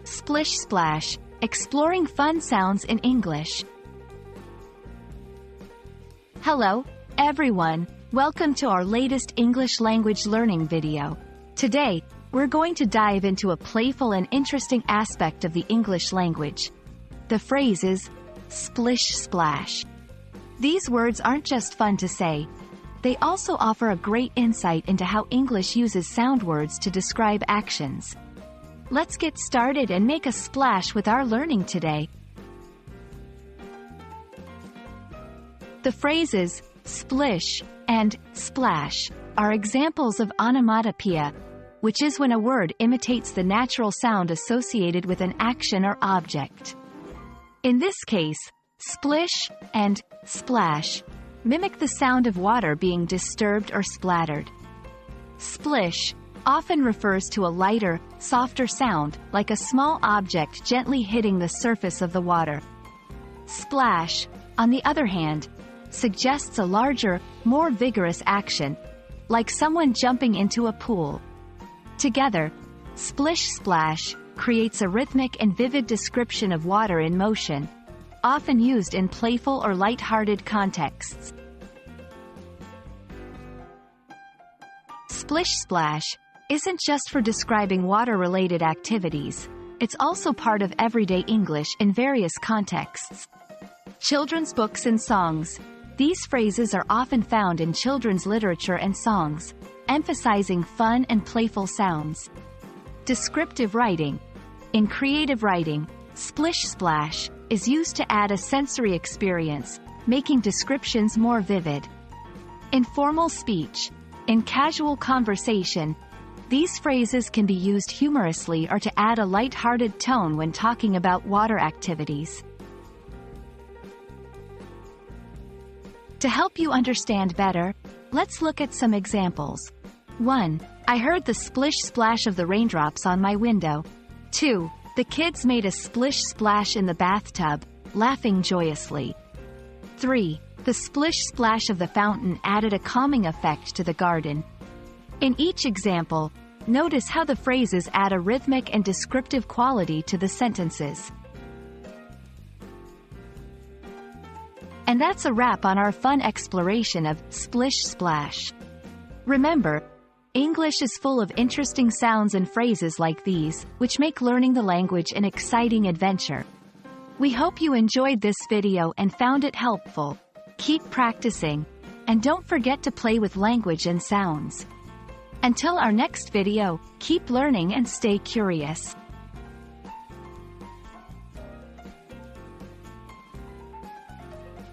Splish Splash, exploring fun sounds in English. Hello, everyone. Welcome to our latest English language learning video. Today, we're going to dive into a playful and interesting aspect of the English language. The phrase is splish splash. These words aren't just fun to say. They also offer a great insight into how English uses sound words to describe actions. Let's get started and make a splash with our learning today. The phrases splish and splash are examples of onomatopoeia, which is when a word imitates the natural sound associated with an action or object. In this case, splish and splash mimic the sound of water being disturbed or splattered. Splish often refers to a lighter, softer sound, like a small object gently hitting the surface of the water. Splash, on the other hand, suggests a larger, more vigorous action, like someone jumping into a pool. Together, splish splash creates a rhythmic and vivid description of water in motion, often used in playful or light-hearted contexts. Splish splash isn't just for describing water-related activities, it's also part of everyday English in various contexts. Children's books and songs. These phrases are often found in children's literature and songs, emphasizing fun and playful sounds. Descriptive writing. In creative writing, splish splash is used to add a sensory experience, making descriptions more vivid. In formal speech. In casual conversation, these phrases can be used humorously or to add a light-hearted tone when talking about water activities. To help you understand better, let's look at some examples. 1. I heard the splish-splash of the raindrops on my window. 2. The kids made a splish-splash in the bathtub, laughing joyously. 3. The splish-splash of the fountain added a calming effect to the garden. In each example, notice how the phrases add a rhythmic and descriptive quality to the sentences. And that's a wrap on our fun exploration of splish splash. Remember, English is full of interesting sounds and phrases like these, which make learning the language an exciting adventure. We hope you enjoyed this video and found it helpful. Keep practicing, and don't forget to play with language and sounds. Until our next video, keep learning and stay curious.